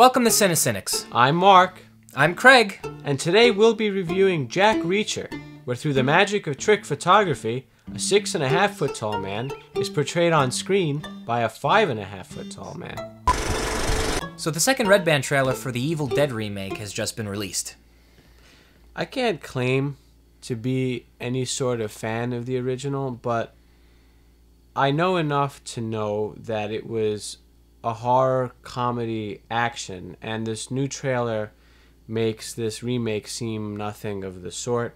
Welcome to Cinecynics. I'm Mark. I'm Craig. And today we'll be reviewing Jack Reacher, where through the magic of trick photography, a 6.5 foot tall man is portrayed on screen by a 5.5 foot tall man. So the second Red Band trailer for the Evil Dead remake has just been released. I can't claim to be any sort of fan of the original, but I know enough to know that it was a horror comedy action, and this new trailer makes this remake seem nothing of the sort,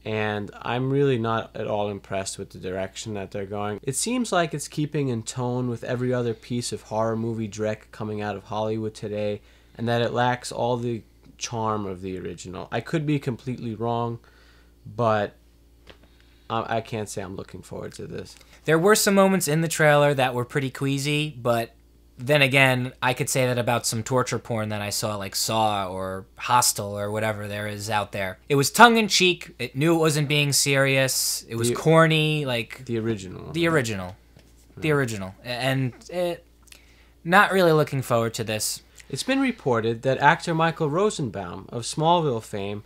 and I'm really not at all impressed with the direction that they're going. It seems like it's keeping in tone with every other piece of horror movie dreck coming out of Hollywood today, and that it lacks all the charm of the original. I could be completely wrong, but I can't say I'm looking forward to this. There were some moments in the trailer that were pretty queasy, but then again, I could say that about some torture porn that I saw, like Saw or Hostel or whatever there is out there. It was tongue-in-cheek. It knew it wasn't being serious. It was corny, like... The original. The original. The original. And not really looking forward to this. It's been reported that actor Michael Rosenbaum of Smallville fame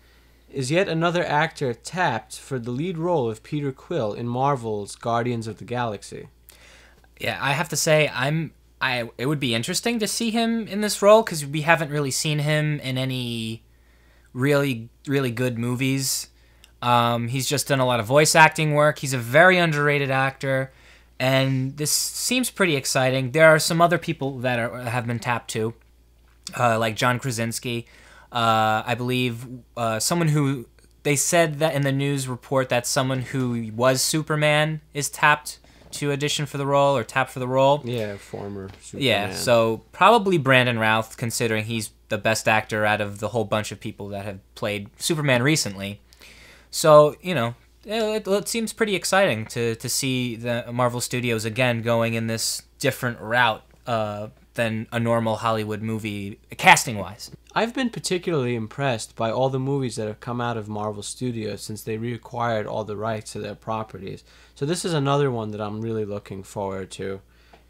is yet another actor tapped for the lead role of Peter Quill in Marvel's Guardians of the Galaxy. Yeah, I have to say, it would be interesting to see him in this role, because we haven't really seen him in any really, really good movies. He's just done a lot of voice acting work. He's a very underrated actor, and this seems pretty exciting. There are some other people that have been tapped too, like John Krasinski. I believe someone who... They said that in the news report that someone who was Superman is tapped to audition for the role, or tap for the role. Yeah, former Superman. Yeah, so probably Brandon Routh, considering he's the best actor out of the whole bunch of people that have played Superman recently. So, you know, it seems pretty exciting to see the Marvel Studios again going in this different route than a normal Hollywood movie, casting-wise. I've been particularly impressed by all the movies that have come out of Marvel Studios since they reacquired all the rights to their properties. So this is another one that I'm really looking forward to,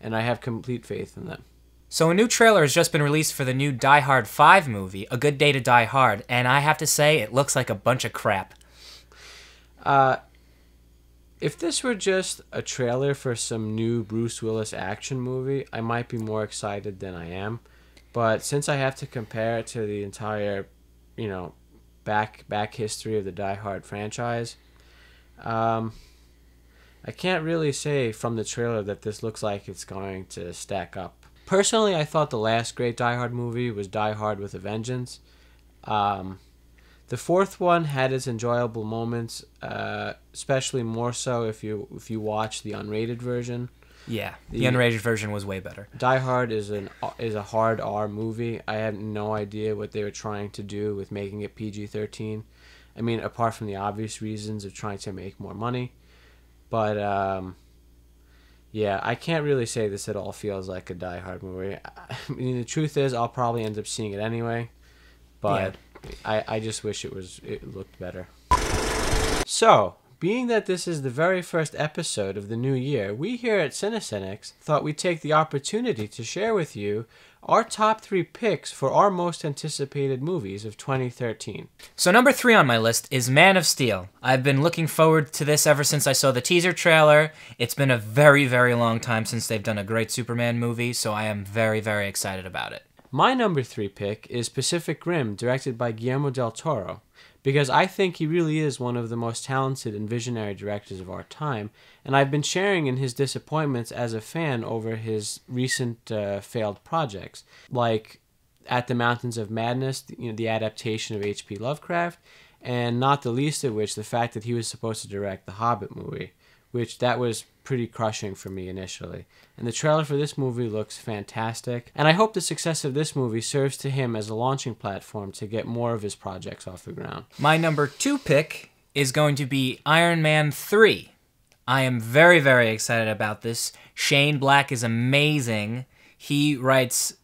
and I have complete faith in them. So a new trailer has just been released for the new Die Hard 5 movie, A Good Day to Die Hard, and I have to say, it looks like a bunch of crap. If this were just a trailer for some new Bruce Willis action movie, I might be more excited than I am. But since I have to compare it to the entire, you know, back history of the Die Hard franchise, I can't really say from the trailer that this looks like it's going to stack up. Personally, I thought the last great Die Hard movie was Die Hard with a Vengeance. The fourth one had its enjoyable moments, especially more so if you watch the unrated version. Yeah, the unrated version was way better. Die Hard is a hard R movie. I had no idea what they were trying to do with making it PG-13. I mean, apart from the obvious reasons of trying to make more money. But, yeah, I can't really say this at all feels like a Die Hard movie. I mean, the truth is, I'll probably end up seeing it anyway. But yeah. I just wish it looked better. So, being that this is the very first episode of the new year, we here at Cinecynics thought we'd take the opportunity to share with you our top 3 picks for our most anticipated movies of 2013. So number 3 on my list is Man of Steel. I've been looking forward to this ever since I saw the teaser trailer. It's been a very, very long time since they've done a great Superman movie, so I am very, very excited about it. My number 3 pick is Pacific Rim, directed by Guillermo del Toro, because I think he really is one of the most talented and visionary directors of our time, and I've been sharing in his disappointments as a fan over his recent failed projects, like At the Mountains of Madness, the adaptation of H.P. Lovecraft, and not the least of which, the fact that he was supposed to direct the Hobbit movie, which that was pretty crushing for me initially. And the trailer for this movie looks fantastic, and I hope the success of this movie serves to him as a launching platform to get more of his projects off the ground. My number 2 pick is going to be Iron Man 3. I am very, very excited about this. Shane Black is amazing. He writes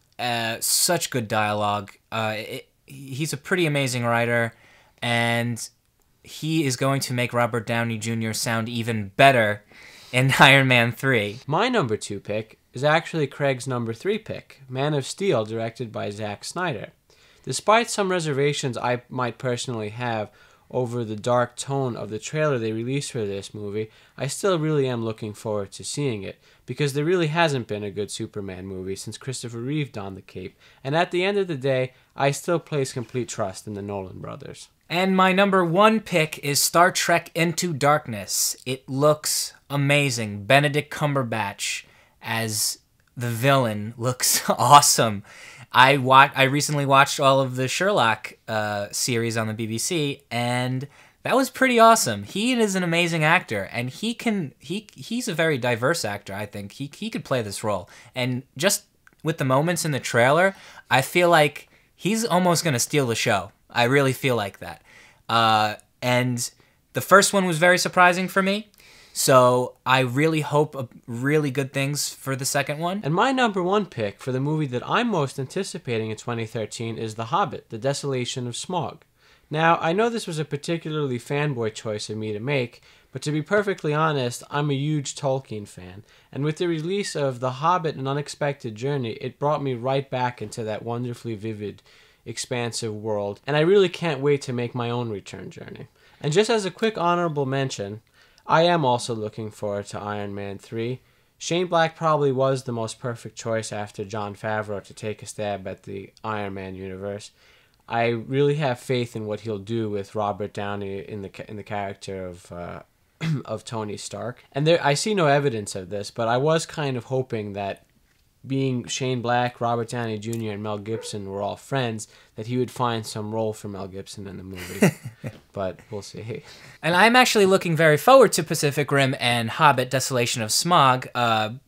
such good dialogue. He's a pretty amazing writer, and he is going to make Robert Downey Jr. sound even better in Iron Man 3. My number 2 pick is actually Craig's number 3 pick, Man of Steel, directed by Zack Snyder. Despite some reservations I might personally have over the dark tone of the trailer they released for this movie, I still really am looking forward to seeing it, because there really hasn't been a good Superman movie since Christopher Reeve donned the cape, and at the end of the day, I still place complete trust in the Nolan brothers. And my number 1 pick is Star Trek Into Darkness. It looks amazing. Benedict Cumberbatch as the villain looks awesome. I recently watched all of the Sherlock series on the BBC, and that was pretty awesome. He is an amazing actor, and he's a very diverse actor, I think. He could play this role. And just with the moments in the trailer, I feel like he's almost going to steal the show. I really feel like that. And the first one was very surprising for me. So I really hope really good things for the second one. And my number 1 pick for the movie that I'm most anticipating in 2013 is The Hobbit, The Desolation of Smaug. Now, I know this was a particularly fanboy choice of me to make, but to be perfectly honest, I'm a huge Tolkien fan. And with the release of The Hobbit, An Unexpected Journey, it brought me right back into that wonderfully vivid, expansive world. And I really can't wait to make my own return journey. And just as a quick honorable mention, I am also looking forward to Iron Man 3. Shane Black probably was the most perfect choice after Jon Favreau to take a stab at the Iron Man universe. I really have faith in what he'll do with Robert Downey in the character of Tony Stark. And I see no evidence of this, but I was kind of hoping that being Shane Black, Robert Downey Jr., and Mel Gibson were all friends, that he would find some role for Mel Gibson in the movie. But we'll see. And I'm actually looking very forward to Pacific Rim and Hobbit, Desolation of Smaug.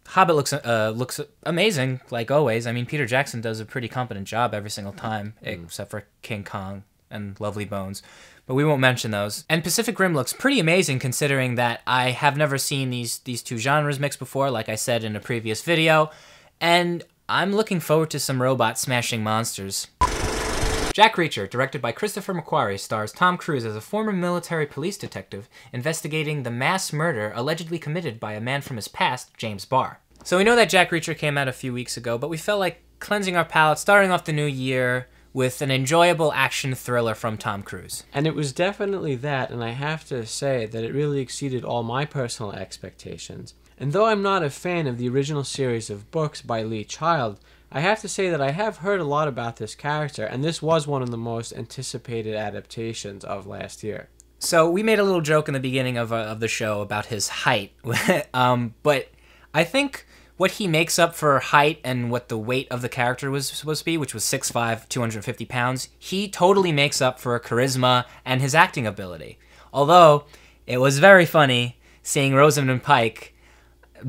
Hobbit looks amazing, like always. I mean, Peter Jackson does a pretty competent job every single time, except for King Kong and Lovely Bones. But we won't mention those. And Pacific Rim looks pretty amazing, considering that I have never seen these two genres mixed before, like I said in a previous video. And I'm looking forward to some robot smashing monsters. Jack Reacher, directed by Christopher McQuarrie, stars Tom Cruise as a former military police detective investigating the mass murder allegedly committed by a man from his past, James Barr. So we know that Jack Reacher came out a few weeks ago, but we felt like cleansing our palate, starting off the new year with an enjoyable action thriller from Tom Cruise. And it was definitely that, and I have to say that it really exceeded all my personal expectations. And though I'm not a fan of the original series of books by Lee Child, I have to say that I have heard a lot about this character, and this was one of the most anticipated adaptations of last year. So we made a little joke in the beginning of the show about his height, but I think what he makes up for height and what the weight of the character was supposed to be, which was 6'5", 250 pounds, he totally makes up for charisma and his acting ability. Although, it was very funny seeing Rosamund Pike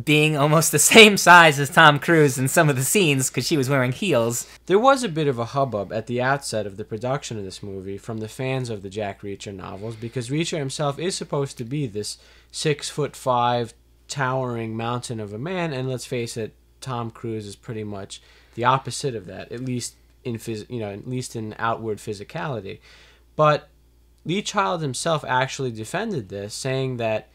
being almost the same size as Tom Cruise in some of the scenes because she was wearing heels. There was a bit of a hubbub at the outset of the production of this movie from the fans of the Jack Reacher novels, because Reacher himself is supposed to be this 6'5" towering mountain of a man, and let's face it, Tom Cruise is pretty much the opposite of that, at least in outward physicality. But Lee Child himself actually defended this, saying that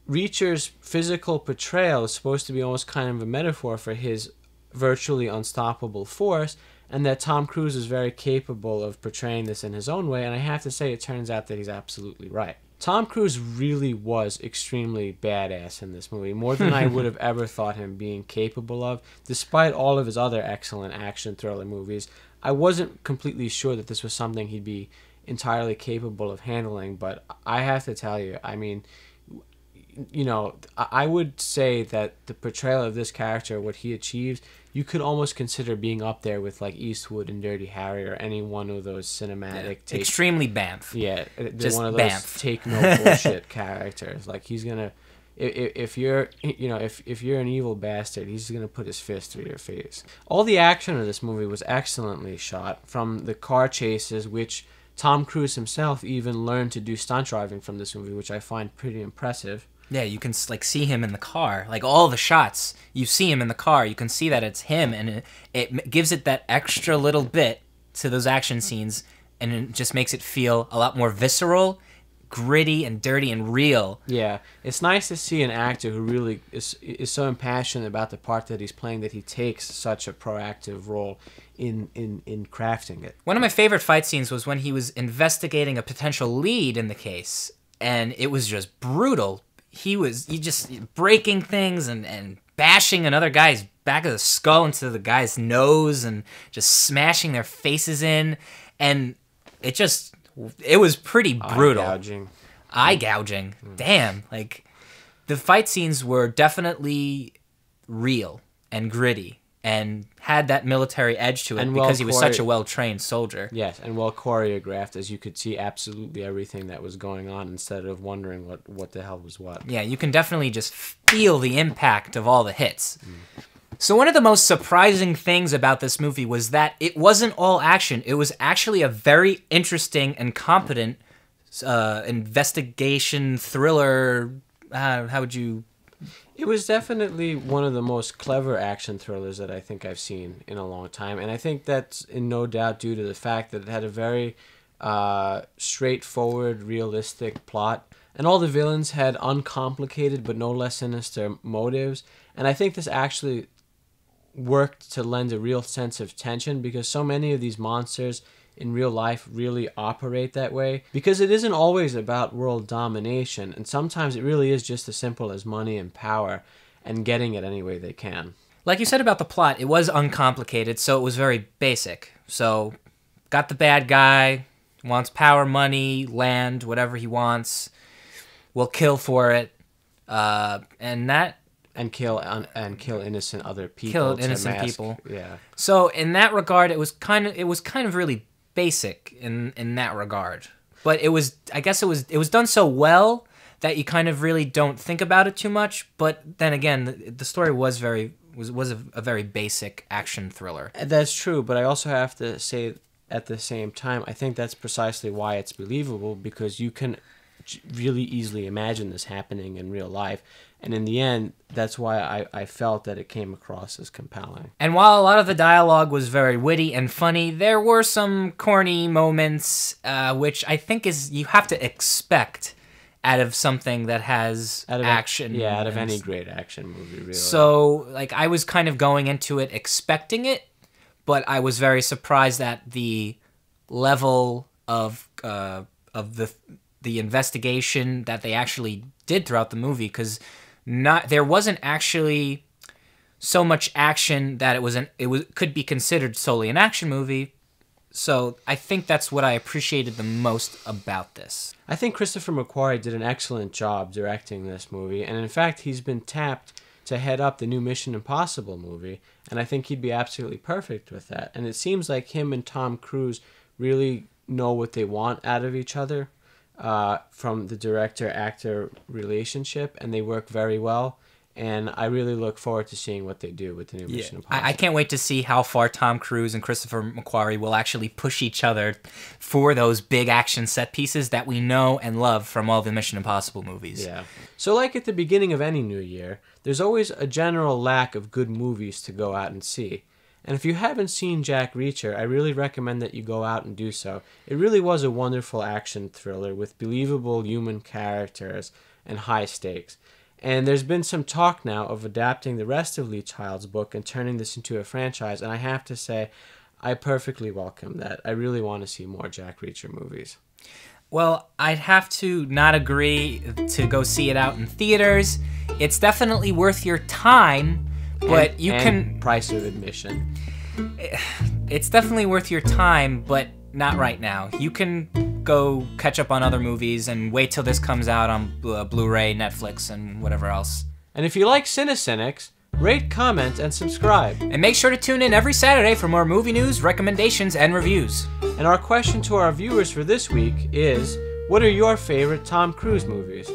Reacher's physical portrayal is supposed to be almost kind of a metaphor for his virtually unstoppable force, and that Tom Cruise is very capable of portraying this in his own way, and I have to say it turns out that he's absolutely right. Tom Cruise really was extremely badass in this movie, more than I would have ever thought him being capable of. Despite all of his other excellent action thriller movies, I wasn't completely sure that this was something he'd be entirely capable of handling, but I have to tell you, I mean, I would say that the portrayal of this character, what he achieves, you could almost consider being up there with like Eastwood and Dirty Harry or any one of those cinematic extremely Banff. Yeah, just one of those Banff. Take no bullshit characters. Like he's gonna, if you're an evil bastard, he's gonna put his fist through your face. All the action of this movie was excellently shot, from the car chases, which Tom Cruise himself even learned to do stunt driving from this movie, which I find pretty impressive. Yeah, you can like see him in the car. Like all the shots, you see him in the car. You can see that it's him, and it gives it that extra little bit to those action scenes, and it just makes it feel a lot more visceral. gritty and dirty and real. Yeah, it's nice to see an actor who really is so impassioned about the part that he's playing that he takes such a proactive role in crafting it. One of my favorite fight scenes was when he was investigating a potential lead in the case, and it was just brutal. He just breaking things and bashing another guy's back of the skull into the guy's nose and just smashing their faces in, and it was pretty brutal. Eye gouging. Damn. Like, the fight scenes were definitely real and gritty and had that military edge to it because he was such a well-trained soldier. Yes, and well choreographed, as you could see absolutely everything that was going on instead of wondering what the hell was what. Yeah, you can definitely just feel the impact of all the hits. So one of the most surprising things about this movie was that it wasn't all action. It was actually a very interesting and competent investigation thriller. How would you... It was definitely one of the most clever action thrillers that I think I've seen in a long time. And I think that's in no doubt due to the fact that it had a very straightforward, realistic plot. And all the villains had uncomplicated but no less sinister motives. And I think this actually worked to lend a real sense of tension because so many of these monsters in real life really operate that way, because it isn't always about world domination, and sometimes it really is just as simple as money and power and getting it any way they can. Like you said about the plot, it was uncomplicated, so it was very basic. So, got the bad guy, wants power, money, land, whatever he wants, will kill for it, and kill innocent other people. Kill innocent people. Yeah. So in that regard, it was kind of really basic in that regard. But I guess it was done so well that you kind of really don't think about it too much. But then again, the story was a very basic action thriller. That's true, but I also have to say at the same time, I think that's precisely why it's believable, because you can really easily imagine this happening in real life. And in the end, that's why I felt that it came across as compelling. And while a lot of the dialogue was very witty and funny, there were some corny moments, which I think you have to expect out of something that has action. Yeah, out of any great action movie, really. So, like, I was kind of going into it expecting it, but I was very surprised at the level of the investigation that they actually did throughout the movie, because there wasn't actually so much action that it could be considered solely an action movie. So I think that's what I appreciated the most about this. I think Christopher McQuarrie did an excellent job directing this movie, and in fact he's been tapped to head up the new Mission Impossible movie, and I think he'd be absolutely perfect with that. And it seems like him and Tom Cruise really know what they want out of each other. From the director-actor relationship, and they work very well, and I really look forward to seeing what they do with the new Mission Impossible. I can't wait to see how far Tom Cruise and Christopher McQuarrie will actually push each other for those big action set pieces that we know and love from all the Mission Impossible movies. Yeah. So like at the beginning of any new year, there's always a general lack of good movies to go out and see. And if you haven't seen Jack Reacher, I really recommend that you go out and do so. It really was a wonderful action thriller with believable human characters and high stakes. And there's been some talk now of adapting the rest of Lee Child's book and turning this into a franchise, and I have to say, I perfectly welcome that. I really want to see more Jack Reacher movies. Well, I'd have to not agree to go see it out in theaters. It's definitely worth your time. But you can price of admission. It's definitely worth your time, but not right now. You can go catch up on other movies and wait till this comes out on Blu-ray, Netflix, and whatever else. And if you like CineCynics, rate, comment, and subscribe. And make sure to tune in every Saturday for more movie news, recommendations, and reviews. And our question to our viewers for this week is, what are your favorite Tom Cruise movies?